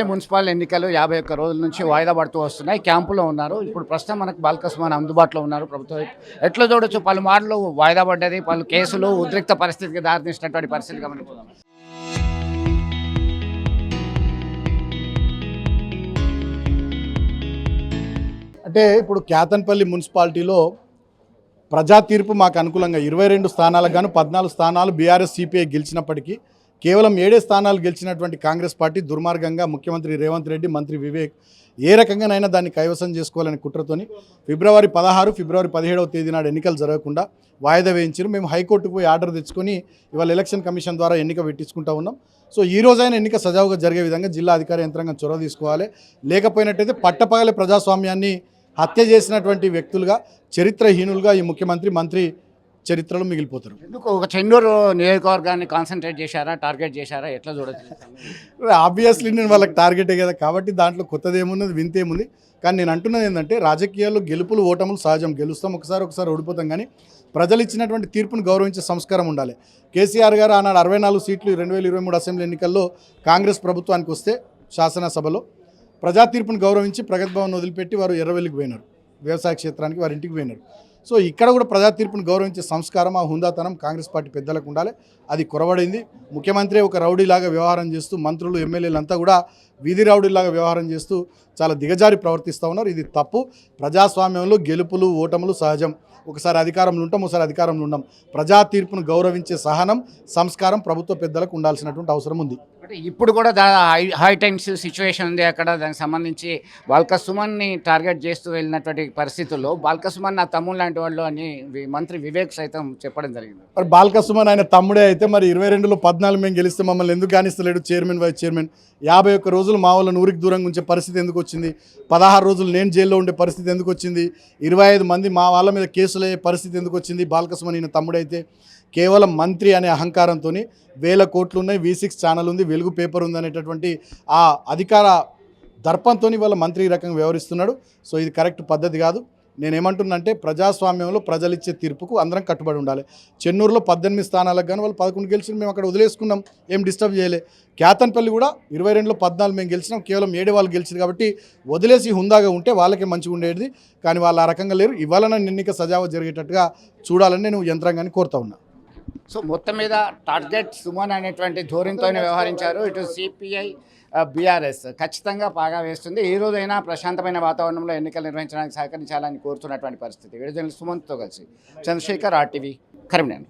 Municipal ఎన్నికలు 51 రోజుల నుంచి వాయిదా పడుతూ వస్తున్నాయి. క్యాంపులో ఉన్నారు. ఇప్పుడు ప్రస్తుతం మనకు బాల్కసుమన్ అందుబాటులో ఉన్నారు. ప్రభుత్వం ఎట్లా చూడొచ్చు, పలుమార్లు వాయిదా పడ్డది, పలు కేసులు ఉద్రిక్త పరిస్థితికి దారితీసినటువంటి పరిస్థితి గమనించాం. అంటే ఇప్పుడు కేతన్పల్లి మున్సిపాలిటీలో ప్రజా తీర్పు మాకు అనుకూలంగా 22 స్థానాలకు గాను 14 స్థానాలు బీఆర్ఎస్ సిపిఐ గెలిచినప్పటికీ కేవలం 7 స్థానాలు గెలిచినటువంటి కాంగ్రెస్ పార్టీ దుర్మార్గంగా ముఖ్యమంత్రి రేవంత్ రెడ్డి, మంత్రి వివేక్ ఏ రకంగానైనా దాన్ని కైవసం చేసుకోవాలని కుట్రతోని ఫిబ్రవరి 16, ఫిబ్రవరి 17వ తేదీ నాడు ఎన్నికలు జరగకుండా వాయిదా వేయించారు. మేము హైకోర్టుకు పోయి ఆర్డర్ తెచ్చుకొని ఇవాళ ఎలక్షన్ కమిషన్ ద్వారా ఎన్నిక పెట్టించుకుంటా ఉన్నాం. సో ఈ రోజైనా ఎన్నిక సజావుగా జరిగే విధంగా జిల్లా అధికార యంత్రాంగం చొరవ తీసుకోవాలి. లేకపోయినట్టయితే పట్టపగలే ప్రజాస్వామ్యాన్ని హత్య చేసినటువంటి వ్యక్తులుగా, చరిత్రహీనులుగా ఈ ముఖ్యమంత్రి, మంత్రి చరిత్రలో మిగిలిపోతారు. ఎందుకు ఒక చెన్నూరు నియోజకవర్గాన్ని కాన్సన్ట్రేట్ చేశారా, టార్గెట్ చేశారా, ఎట్లా చూడొచ్చు? ఆబ్వియస్లీ నేను వాళ్ళకి టార్గెటే కదా, కాబట్టి దాంట్లో కొత్తదేమున్నది, వింతేముంది. కానీ నేను అంటున్నది ఏంటంటే రాజకీయాల్లో గెలుపులు ఓటములు సహజం. గెలుస్తాం, ఒకసారి ఓడిపోతాం. కానీ ప్రజలు ఇచ్చినటువంటి తీర్పును గౌరవించే సంస్కారం ఉండాలి. కేసీఆర్ గారు ఆనాడు 64 సీట్లు 2023 అసెంబ్లీ ఎన్నికల్లో కాంగ్రెస్ ప్రభుత్వానికి వస్తే శాసనసభలో ప్రజా తీర్పును గౌరవించి ప్రగతి భవన్ వదిలిపెట్టి వారు ఎర్రవెల్లికి పోయినారు, వ్యవసాయ క్షేత్రానికి వారి ఇంటికి పోయినారు. సో ఇక్కడ కూడా ప్రజా తీర్పును గౌరవించే సంస్కారం, ఆ హుందాతనం కాంగ్రెస్ పార్టీ పెద్దలకు ఉండాలి. అది కొరవడింది. ముఖ్యమంత్రి ఒక రౌడీలాగా వ్యవహారం చేస్తూ, మంత్రులు, ఎమ్మెల్యేలంతా కూడా వీధి రౌడీలాగా వ్యవహారం చేస్తూ చాలా దిగజారి ప్రవర్తిస్తూ ఉన్నారు. ఇది తప్పు. ప్రజాస్వామ్యంలో గెలుపులు ఓటములు సహజం. ఒకసారి అధికారంలో ఉంటాం, ఒకసారి అధికారంలో ఉన్నాం. ప్రజా తీర్పును గౌరవించే సహనం, సంస్కారం ప్రభుత్వ పెద్దలకు ఉండాల్సినటువంటి అవసరం ఉంది. అంటే ఇప్పుడు కూడా హై టెన్స్ సిచ్యువేషన్ ఉంది అక్కడ. దానికి సంబంధించి బాల్కసుమన్ని టార్గెట్ చేస్తూ వెళ్ళినటువంటి పరిస్థితుల్లో బాల్కసుమన్ నా తమ్ముడు లాంటి వాళ్ళు అని మంత్రి వివేక్ సైతం చెప్పడం జరిగింది. మరి బాల్కసుమన్ ఆయన తమ్ముడే అయితే మరి 22లో 14 మేము గెలిస్తే మమ్మల్ని ఎందుకు కానిస్తలేడు చైర్మన్, వైస్ చైర్మన్? 51 రోజులు మా వాళ్ళని ఊరికి దూరంగా ఉంచే పరిస్థితి ఎందుకు వచ్చింది? 16 రోజులు నేను జైల్లో ఉండే పరిస్థితి ఎందుకు వచ్చింది? 25 మంది మా వాళ్ళ మీద కేసులు అయ్యే పరిస్థితి ఎందుకు వచ్చింది? బాల్కసుమన్ ఈయన తమ్ముడైతే కేవలం మంత్రి అనే అహంకారంతో 1000 కోట్లు ఉన్నాయి, V6 ఛానల్ ఉంది, వెలుగు పేపర్ ఉంది అనేటటువంటి ఆ అధికార దర్పంతో వాళ్ళ మంత్రి ఈ రకంగా వ్యవహరిస్తున్నాడు. సో ఇది కరెక్ట్ పద్ధతి కాదు. నేనేమంటున్నానంటే ప్రజాస్వామ్యంలో ప్రజలు ఇచ్చే తీర్పుకు అందరం కట్టుబడి ఉండాలి. చెన్నూరులో 18 స్థానాలకు కానీ వాళ్ళు 11 గెలిచిన మేము అక్కడ వదిలేసుకున్నాం, ఏం డిస్టర్బ్ చేయలే. కేతన్పల్లి కూడా 22లో 14 మేము గెలిచినాం, కేవలం 7 వాళ్ళు గెలిచింది. కాబట్టి వదిలేసి హుందాగా ఉంటే వాళ్ళకే మంచిగా ఉండేది. కానీ వాళ్ళు ఆ రకంగా లేరు. ఇవాళ ఎన్నిక సజావు జరిగేటట్టుగా చూడాలని నేను యంత్రాంగాన్ని కోరుతా ఉన్నా. సో మొత్తం మీద టార్గెట్ సుమన్ అనేటువంటి ధోరణితోనే వ్యవహరించారు. ఇటు సిపిఐ, బీఆర్ఎస్ ఖచ్చితంగా బాగా వేస్తుంది. ఈ రోజైనా ప్రశాంతమైన వాతావరణంలో ఎన్నికలు నిర్వహించడానికి సహకరించాలని కోరుతున్నటువంటి పరిస్థితి. విడుదల సుమన్తో కలిసి చంద్రశేఖర్, RTV, కరీంనగర్.